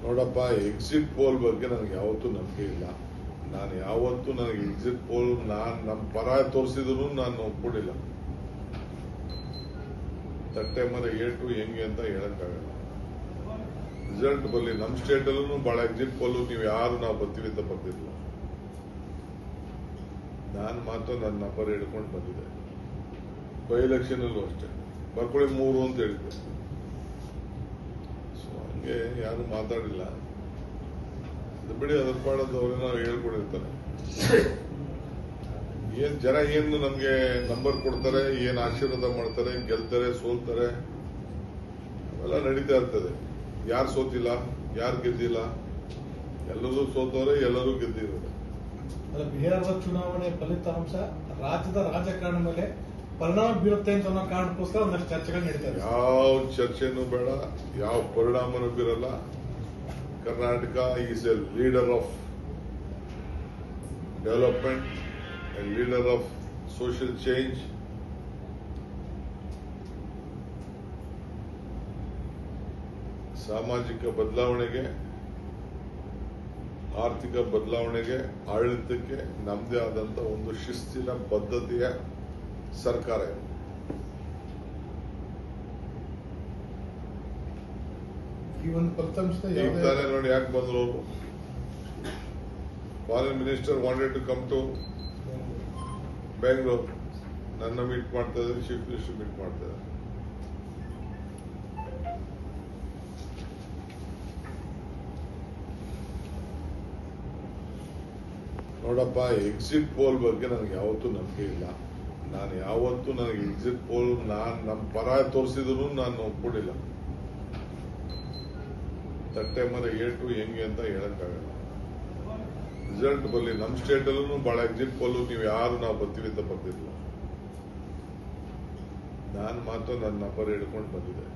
ನೋಡಪ್ಪ, exit poll ಬಗ್ಗೆ ನನಗೆ ಯಾವತ್ತೂ ನಂಬಿಕೆ ಇಲ್ಲ. ನಾನು ಯಾವತ್ತೂ ನನಗೆ ಎಕ್ಸಿಟ್ ಪೋಲ್ ನಮ್ಮ ಪರ ತೋರಿಸಿದ್ರು ನಾನು ಒಪ್ಕೊಂಡಿಲ್ಲ. ತಟ್ಟೆ ಮನೆ ಏಟು ಹೆಂಗೆ ಅಂತ ಹೇಳಕ್ಕಾಗಲ್ಲ. ರಿಸಲ್ಟ್ ಬರಲಿ. ನಮ್ಮ ಸ್ಟೇಟ್ ಅಲ್ಲೂ ಬಹಳ ಎಕ್ಸಿಟ್ ಪೋಲ್ ನೀವು ಯಾರು ನಾವು ಬರ್ತೀವಿ ಅಂತ ಬರ್ತಿರ್ಲಿಲ್ಲ. ನಾನು ಮಾತ್ರ ನನ್ನ ನಂಬರ್ ಹಿಡ್ಕೊಂಡು ಬಂದಿದ್ದೆ. ಬೈ ಎಲೆಕ್ಷನ್ ಅಲ್ಲೂ ಅಷ್ಟೇ ಬರ್ಕೊಳ್ಳಿ 3 ಅಂತ ಹೇಳಿದ್ದೆ. ಸೊ ಹಂಗೆ ಯಾರು ಮಾತಾಡಿಲ್ಲ. ಅದು ಬಿಡಿ, ಅದ್ರ ಪಾಡದವ್ರೆ ನಾವು ಹೇಳ್ಕೊಡಿರ್ತಾರೆ. ಜನ ಏನು ನಮ್ಗೆ ನಂಬರ್ ಕೊಡ್ತಾರೆ, ಏನ್ ಆಶೀರ್ವಾದ ಮಾಡ್ತಾರೆ, ಗೆಲ್ತಾರೆ, ಸೋಲ್ತಾರೆ, ಅವೆಲ್ಲ ನಡೀತಾ ಇರ್ತದೆ. ಯಾರು ಸೋತಿಲ್ಲ, ಯಾರು ಗೆದ್ದಿಲ್ಲ, ಎಲ್ಲರೂ ಸೋತವ್ರೆ, ಎಲ್ಲರೂ ಗೆದ್ದಿರೋದು. ಬಿಹಾರದ ಚುನಾವಣೆ ಫಲಿತಾಂಶ ರಾಜ್ಯದ ರಾಜಕಾರಣ ಮೇಲೆ ಪರಿಣಾಮ ಬೀರುತ್ತೆ ಅಂತ ಅನ್ನೋ ಕಾರಣಕ್ಕೋಸ್ಕರ ಒಂದಷ್ಟು ಚರ್ಚೆಗಳು ನಡೀತವೆ. ಯಾವ ಚರ್ಚೆನೂ ಬೇಡ, ಯಾವ ಪರಿಣಾಮನೂ ಬೀರಲ್ಲ. Karnataka is a leader of development, a leader of social change. ಸಾಮಾಜಿಕ ಬದಲಾವಣೆಗೆ, ಆರ್ಥಿಕ ಬದಲಾವಣೆಗೆ, ಆಡಳಿತಕ್ಕೆ ನಮ್ಮದೇ ಆದಂತ ಒಂದು ಶಿಸ್ತಿನ ಬದ್ಧತೆಯ ಸರ್ಕಾರ ಇದೆ. ಈ ಒಂದು ಫಲಿತಾಂಶ ತಾನೇ ನೋಡಿ ಯಾಕೆ ಬಂದ್ರು ಅವರು. Foreign minister wanted to come to Bengaluru. ನನ್ನ ಮೀಟ್ ಮಾಡ್ತಾ ಇದ್ದಾರೆ, ಚೀಫ್ ಮಿನಿಸ್ಟರ್ ಮೀಟ್ ಮಾಡ್ತಾ ಇದ್ದಾರೆ. ನೋಡಪ್ಪ, ಎಕ್ಸಿಟ್ ಪೋಲ್ ಬಗ್ಗೆ ನನಗೆ ಯಾವತ್ತೂ ನಂಬಿಕೆ ಇಲ್ಲ. ನಾನು ಯಾವತ್ತೂ ನನಗೆ ಎಕ್ಸಿಟ್ ಪೋಲ್ ನಮ್ಮ ಪರ ತೋರಿಸಿದ್ರು ನಾನು ಒಪ್ಕೊಂಡಿಲ್ಲ. ತಟ್ಟೆ ಮನೆ ಏಟು ಹೆಂಗೆ ಅಂತ ಹೇಳಕ್ಕಾಗಲ್ಲ. ರಿಸಲ್ಟ್ ಬರಲಿ. ನಮ್ಮ ಸ್ಟೇಟ್ ಅಲ್ಲೂ ಬಹಳ ಎಕ್ಸಿಟ್ ಪೋಲ್ ನೀವು ಯಾರು ನಾವು ಬರ್ತೀವಿ ಅಂತ ಬರ್ತಿರ್ಲಿಲ್ಲ. ನಾನು ಮಾತ್ರ ನನ್ನ ನಂಬರ್ ಹಿಡ್ಕೊಂಡು ಬಂದಿದ್ದೆ.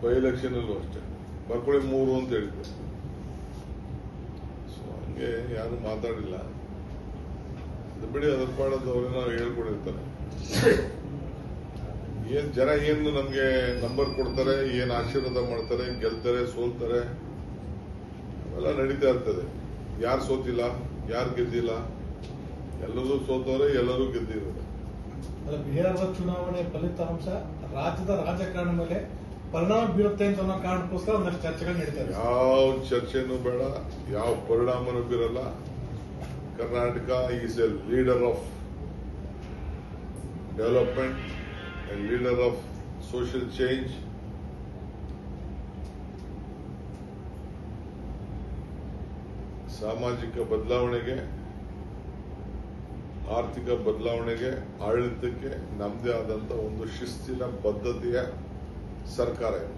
ಬೈ ಎಲೆಕ್ಷನ್ ಅಲ್ಲೂ ಅಷ್ಟೇ ಬರ್ಕೊಳ್ಳಿ 3 ಅಂತ ಹೇಳಿದ್ದೆ. ಸೊ ಹಂಗೆ ಯಾರು ಮಾತಾಡಿಲ್ಲ. ಅದು ಬಿಡಿ, ಅದ್ರ ಪಾಡದವ್ರೆ ನಾವು ಹೇಳ್ಕೊಡಿರ್ತಾರೆ. ಜನ ಏನು ನಮ್ಗೆ ನಂಬರ್ ಕೊಡ್ತಾರೆ, ಏನ್ ಆಶೀರ್ವಾದ ಮಾಡ್ತಾರೆ, ಗೆಲ್ತಾರೆ, ಸೋಲ್ತಾರೆ, ಅವೆಲ್ಲ ನಡೀತಾ ಇರ್ತದೆ. ಯಾರು ಸೋತಿಲ್ಲ, ಯಾರು ಗೆದ್ದಿಲ್ಲ, ಎಲ್ಲರೂ ಸೋತವ್ರೆ, ಎಲ್ಲರೂ ಗೆದ್ದಿರೋದು. ಬಿಹಾರದ ಚುನಾವಣೆ ಫಲಿತಾಂಶ ರಾಜ್ಯದ ರಾಜಕಾರಣ ಮೇಲೆ ಪರಿಣಾಮ ಬೀರುತ್ತೆ ಅಂತ ಅನ್ನೋ ಕಾರಣಕ್ಕೋಸ್ಕರ ಒಂದಷ್ಟು ಚರ್ಚೆಗಳು ನಡೀತವೆ. ಯಾವ ಚರ್ಚೆನೂ ಬೇಡ, ಯಾವ ಪರಿಣಾಮನೂ ಬೀರಲ್ಲ. Karnataka is a leader of development, a leader of social change. ಸಾಮಾಜಿಕ ಬದಲಾವಣೆಗೆ, ಆರ್ಥಿಕ ಬದಲಾವಣೆಗೆ, ಆಡಳಿತಕ್ಕೆ ನಮ್ಮದೇ ಆದಂತ ಒಂದು ಶಿಸ್ತಿನ ಬದ್ಧತೆಯ ಸರ್ಕಾರ ಇದೆ.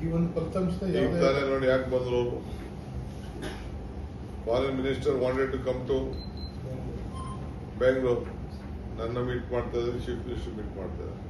ಈ ಒಂದು ಫಲಿತಾಂಶ ತಾನೇ ನೋಡಿ ಯಾಕೆ ಬಂದ್ರು ಅವರು. Foreign minister wanted to come to Bengaluru. ನನ್ನ ಮೀಟ್ ಮಾಡ್ತಾ ಇದ್ದಾರೆ, ಚೀಫ್ ಮಿನಿಸ್ಟರ್ ಮೀಟ್ ಮಾಡ್ತಾ ಇದ್ದಾರೆ.